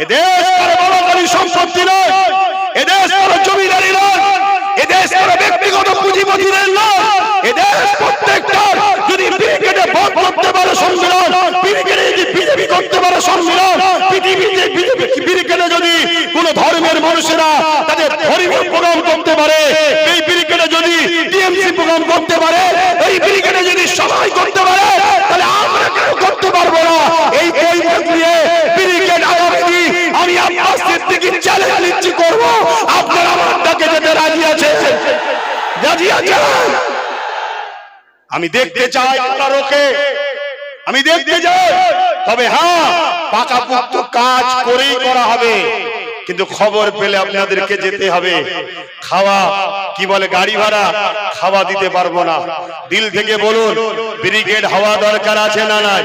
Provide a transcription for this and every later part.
এদেশ কারো বাবাকারী সম্পত্তি নয়, এদেশ কারো জমিদারি নয়, এদেশ কারো ব্যক্তিগত পুঁজিপতিদের নয়। এদেশ প্রত্যেকটার যদি ব্রিগেডে ভোট করতে পারে সম্মেলন, ব্রিগেডে যদি বিজেপি করতে পারে সম্মেলন, পৃথিবীতে ব্রিগেডে যদি কোন ধর্মের মানুষেরা তাদের ধর্মীয় প্রোগ্রাম করতে পারে, এই ব্রিগেডে যদি টিএমসি প্রোগ্রাম করতে পারে, এই ব্রিগেডে যদি সবাই করতে পারে, তাহলে আমরা কেন করতে পারবো না? এই বৈঠক নিয়ে ব্রিগেড আগামী আমি আপনার সিদ্দিকী চ্যালেঞ্জ নিচ্ছি করবো, আপনারা আমার ডাকে যেতে রাজি আছেন? রাজি আছেন? আমি দেখতে চাই আপনারকে, আমি দেখতে চাই, তবে হ্যাঁ পাকাপোক্ত কাজ করেই করা হবে। কিন্তু খবর পেলে আপনাদেরকে যেতে হবে। খাওয়া কি বলে গাড়ি ভাড়া খাওয়া দিতে পারবো না। দিল থেকে বলুন ব্রিগেড হওয়া দরকার আছে না নাই?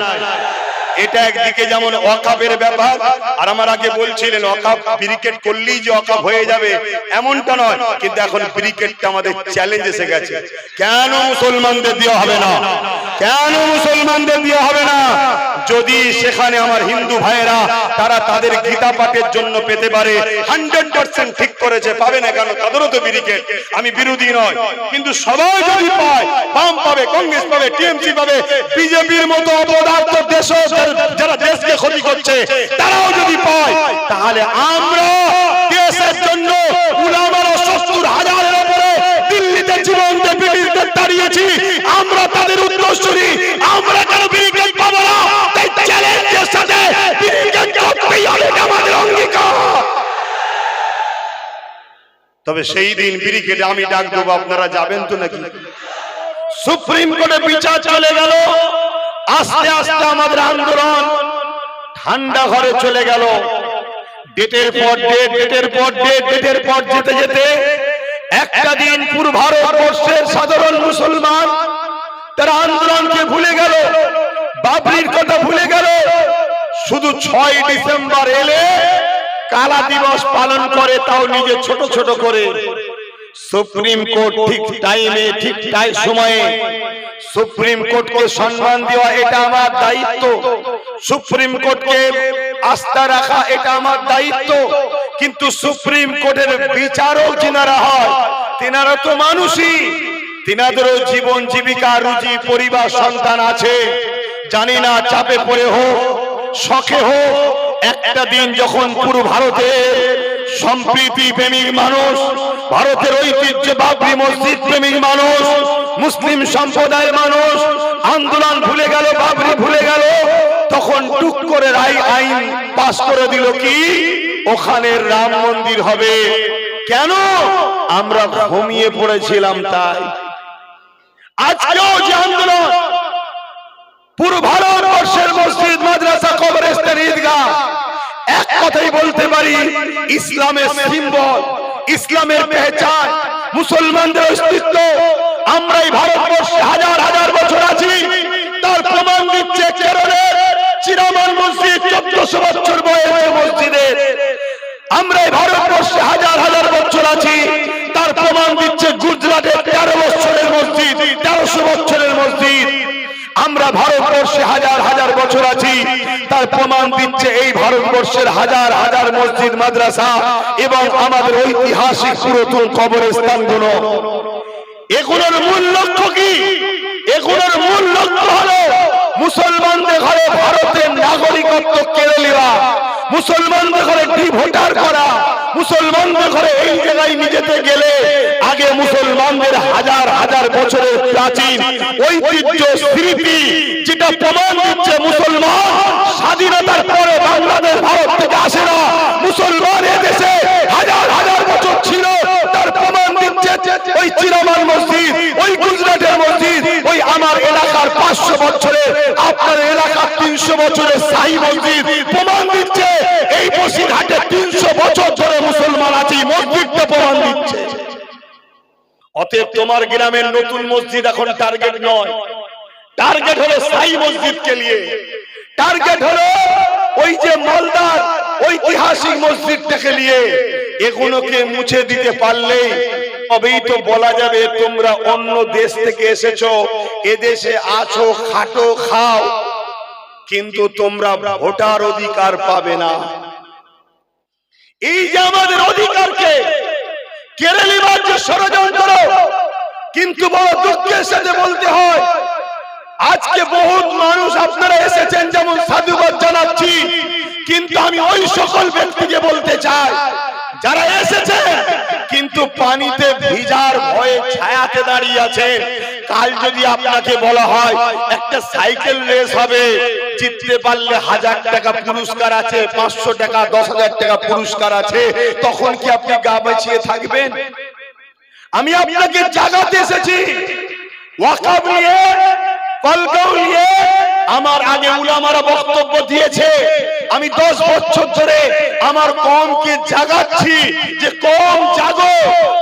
এটা একদিকে যেমন ওয়াকাফের ব্যাপার, আর আমার আগে বলছিলেন ওয়াকাফ ব্রিগেড করলেই যে ওয়াকাফ হয়ে যাবে এমনটা নয়, কিন্তু এখন ব্রিগেডটা আমাদের চ্যালেঞ্জ এসে গেছে। কেন মুসলমানদের দেওয়া হবে না? কেন মুসলমানদের দেওয়া হবে না? যদি সেখানে আমার হিন্দু ভাইয়েরা তারা তাদের গীতা পাঠের জন্য পেতে পারে, 100% ঠিক করেছে, পাবে না কেন? তাদেরও তো ব্রিগেড, আমি বিরোধী নয়, কিন্তু সবাই যদি পায়, বাম পাবে, কংগ্রেস পাবে, টিএমসি পাবে, বিজেপির মতো অপদার্থ দেশ যারা দেশকে ক্ষতি করছে তারাও যদি পায়, তাহলে আমরা দেশের জন্য উলামারা 70,000-এর উপরে দিল্লিতে জীবনকে ব্রিটিশদের তাড়িয়েছি, আমরা তাদের উত্তরসূরি, আমরা কেন ব্রিগেড পাবো না? তাই চ্যালেঞ্জের সাথে ব্রিগেড করতেই হবে, আমাদের অঙ্গীকার। তবে সেই দিন ব্রিগেডে আমি ডাক দেবো, আপনারা যাবেন তো নাকি? সুপ্রিম কোর্টে বিচার চলে গেল, আস্তে আস্তে আমাদের আন্দোলন ঠান্ডা ঘরে চলে গেল। ডেটের পর ডেট, ডেটের পর ডেট, ডেটের পর যেতে যেতে একটা দিন পুরো ভারতবর্ষের সাধারণ মুসলমান তারা আন্দোলনকে ভুলে গেল, বাবরির কথা ভুলে গেল। শুধু 6 ডিসেম্বর এলে কালা দিবস পালন করে, তাও নিজে ছোট ছোট করে। সুপ্রিম কোর্ট ঠিক টাইমে ঠিক সময়ে সুপ্রিম কোর্টকে সম্মান দেওয়া এটা আমার দায়িত্ব, সুপ্রিম কোর্টকে আস্থা রাখা এটা আমার দায়িত্ব। কিন্তু সুপ্রিম কোর্টের বিচারক যিনারা হয় তিনারা তো মানুষই, তিনাদেরও জীবন জীবিকা রুজি পরিবার সন্তান আছে। জানি না চাপে পড়ে হোক শখে হোক, একটা দিন যখন পুরো ভারতের সম্প্রীতি প্রেমিক মানুষ, ভারতের ঐতিহ্য বাবরি মসজিদ প্রেমিক মানুষ, মুসলিম সম্প্রদায়ের মানুষ আন্দোলন ভুলে গেল, বাবরি ভুলে গেল, তখন টুক করে আইন পাস করে দিল কি ওখানে রাম মন্দির হবে। কেন? আমরা ঘুমিয়ে পড়েছিলাম তাই। আজকেও যে আন্দোলন পুরো ভারতবর্ষের মসজিদ মাদ্রাসা কবরস্থান ঈদগাহ, এক কথাই বলতে পারি ইসলামের সিম্বল, ইসলামের পেহচান, মুসলমানদের অস্তিত্ব। আমরা এই ভারতবর্ষে হাজার হাজার বছর আছি, তার প্রমাণ দিচ্ছে কেরলের চিরামান মসজিদ 1400 বছর বয়সের মসজিদের। আমরা এই ভারতবর্ষে হাজার হাজার বছর আছি, তার প্রমাণ দিচ্ছে গুজরাটের 13 বছরের মসজিদ, 1300 বছরের মসজিদ। আমরা ভারতবর্ষে হাজার হাজার বছর আছি, তার প্রমাণ দিচ্ছে এই ভারতবর্ষের হাজার হাজার মসজিদ মাদ্রাসা এবং আমাদের ঐতিহাসিক পুরাতন কবরস্থানগুলো। এগুলোর মূল লক্ষ্য কি? এগুলোর মূল লক্ষ্য হলো মুসলমানদের ঘরে ভারতের নাগরিকত্ব কেড়ে নেওয়া, মুসলমানদের ঘরে ডিভোটার করা, মুসলমানদের ঘরে এই জায়গায় নিজেতে গেলে আগে মুসলমানদের হাজার হাজার বছরের প্রাচীন ঐতিহ্য স্মৃতি যেটা প্রমাণ দিচ্ছে মুসলমান স্বাধীনতার পরে বাংলাদেশ ভারত থেকে আসে না, মুসলমান এদেশে হাজার হাজার বছর ছিল, তার প্রমাণ দিচ্ছে ওই চিরামান মসজিদ, ওই গুজরাটের মসজিদ, ওই আমার এলাকার 500 বছরের, আপনার এলাকার 300 বছরের শাহী মসজিদ। প্রমাণ দিচ্ছে এই বসিরহাটে 300 বছর ধরে মুসলমান আছে, মসজিদটা প্রমাণ দিচ্ছে। অতএব তোমার গ্রামের নতুন মসজিদ এখন টার্গেট নয়, টার্গেট হলো শাহী মসজিদকে নিয়ে, টার্গেট হলো ওই যে মালদার ঐতিহাসিক মসজিদটাকে নিয়ে। এগুলোকে মুছে দিতে পারলে তবেই তো বলা যাবে তোমরা অন্য দেশ থেকে এসেছো, এদেশে আছো, খাটো, খাও, কিন্তু তোমরা ভোটার অধিকার পাবে না। এই যে আমাদের অধিকারকে কেড়ে নেবার যে ষড়যন্ত্র, কিন্তু বড় দুঃখের সাথে বলতে হয় আজকে বহুত মানুষ আপনারা এসেছেন, যেমন সাধুবাদ জানাচ্ছি, কিন্তু আমি ওই সকল ব্যক্তিকে বলতে চাই যারা এসেছে কিন্তু পানিতে ভিজার ভয়ে ছায়াতে দাঁড়িয়ে আছেন। কাল যদি আপনাকে বলা হয় একটা সাইকেল রেস হবে, জিততে পারলে 1000 টাকা পুরস্কার আছে, 500 টাকা, 10,000 টাকা পুরস্কার আছে, তখন কি আপনি গা বাঁচিয়ে থাকবেন? আমি আপনাকে জাগাতে এসেছি ওয়াকফ নিয়ে, কলকাও নিয়ে। আমার আগে উলামারা বক্তব্য দিয়েছে, আমি 10 বছর ধরে আমার কওমকে জাগাচ্ছি যে কওম জাগো,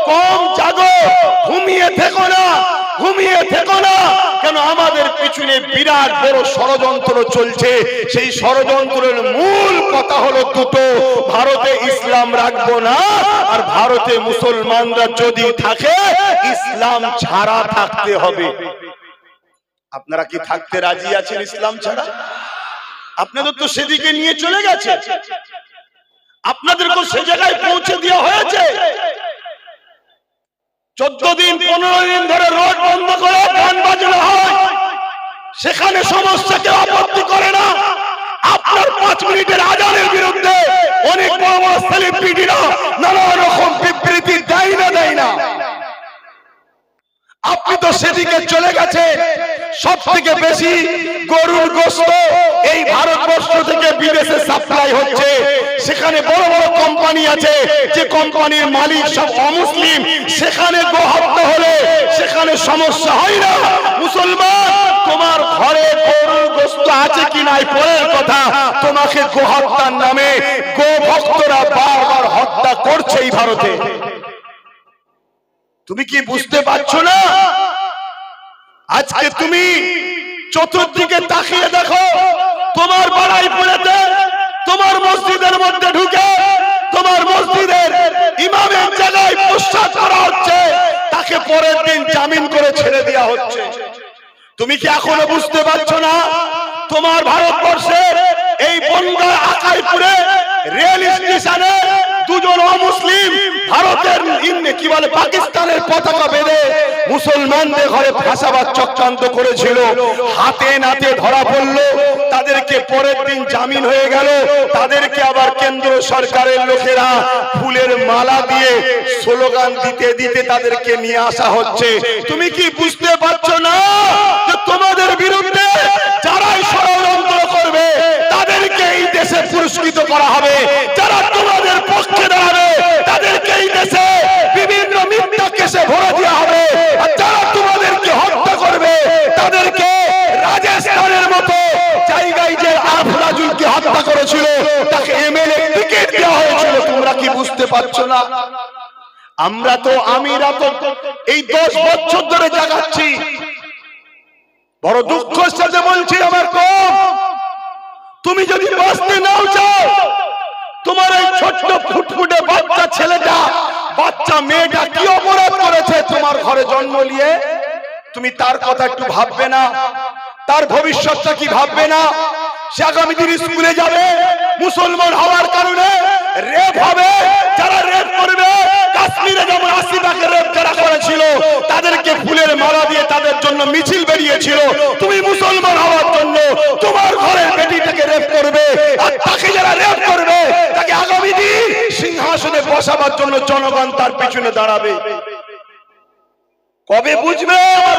কওম জাগো, ঘুমিয়ে থেকো না, ঘুমিয়ে থেকো না। কেন আমাদের পিছনে বিরাট বড় ষড়যন্ত্র চলছে। সেই ষড়যন্ত্রের মূল কথা হলো দুটো, ভারতে ইসলাম রাখবো না, আর ভারতে মুসলমানরা যদি থাকে ইসলাম ছাড়া থাকতে হবে। আপনারা কি থাকতে রাজি আছেন ইসলাম ছাড়া? আপনাদের তো সেদিকে নিয়ে চলে গেছে, আপনাদেরকে সে জায়গায় পৌঁছে দেওয়া হয়েছে। 14 দিন 15 দিন ধরে রোড বন্ধ করে গান বাজানো হয়, সেখানে সমস্যা কেউ আপত্তি করে না। আপনার 5 মিনিটের আজানের বিরুদ্ধে অনেক বড় বড় সেলিব্রিটিরা নানা রকম বিবৃতি দেয় না। আপনি তো সেদিকে চলে গেছে। সব থেকে বেশি গরুর গোশত এই ভারতবর্ষ থেকে বিদেশে সাপ্লাই হচ্ছে। সেখানে বড় বড় কোম্পানি আছে, যে কোম্পানির মালিক সব অমুসলিম। সেখানে গোহত্যা হলে সেখানে সমস্যা হয় না। মুসলমান, তোমার ঘরে গরুর গোশত আছে কি নাই পরের কথা, তোমাকে গোহত্যার নামে গোভক্তরা বারবার হত্যা করছে এই ভারতে। তুমি কি বুঝতে পারছো না? আজকে তুমি চতুর্দিকে তাকিয়ে দেখো, তোমার বাড়াই পড়েতে, তোমার মসজিদের মধ্যে ঢুকে তোমার মসজিদের ইমামের জায়গায় প্রস্তাব করা হচ্ছে, তাকে পরের দিন জামিন করে ছেড়ে দেওয়া হচ্ছে। তুমি কি এখনো বুঝতে পারছো না? তোমার ভারতবর্ষের এই বনগাঁ আকাইপুরে রেল স্টেশনে 2 জন অমুসলিম ভারতের কি বলে পাকিস্তানের পতাকা বেঁধে মুসলমানদের ঘরে ফাঁসাবার চক্রান্ত করেছিল। হাতে নাতে ধরা পড়লো, তাদেরকে পরের দিন জামিন হয়ে গেল। তাদেরকে আবার কেন্দ্র সরকারের লোকেরা ফুলের মালা দিয়ে স্লোগান দিতে দিতে তাদেরকে নিয়ে আসা হচ্ছে। তুমি কি বুঝতে পারছো না যে তোমাদের বিরুদ্ধে যারাই ষড়যন্ত্র করবে তাদেরকে এই দেশে পুরস্কৃত করা হবে, যারা তোমাদের পক্ষে দাঁড়াবে তাদেরকে এই দেশে বিভিন্ন মিথ্যা কেসে ভরে দেওয়া হবে, আর যারা তোমাদেরকে হত্যা করবে তাদেরকে রাজস্থানের মতো জায়গায় যে আফরাজুলকে হত্যা করেছিল তাকে এমএলএ টিকিট দেওয়া হয়েছিল। তোমরা কি বুঝতে পারছো না? আমরা তো এই 10 বছর ধরে জাগাচ্ছি। বড় দুঃখের সাথে বলছি আমার কওম, তুমি যদি বাঁচতে নাও চাও, তোমার এই ছোট্ট ফুটফুটে বাচ্চা ছেলেটা, বাচ্চা মেয়েটা কি অপরাধ করেছে তোমার ঘরে জন্ম নিয়ে, তুমি তার কথা একটু ভাববে না? তার ভবিষ্যৎটা কি ভাববে না? সে আগামী দিন স্কুলে যাবে, মুসলমান হওয়ার কারণে রেপ হবে। যারা রেপ করবে, কাশ্মীরে যেমন 80টাকে রেপ যারা করেছিল তাদেরকে ফুলের মালা দিয়ে তাদের জন্য মিছিল বেরিয়েছিল। তুমি মুসলমান হওয়ার জন্য তোমার ঘরের বেটিটাকে রেপ করবে, আর তাকে যারা রেপ করবে তাকে আগামী দিন সিংহাসনে বসাবার জন্য জনগণ তার পিছনে দাঁড়াবে। কবে বুঝবে আমার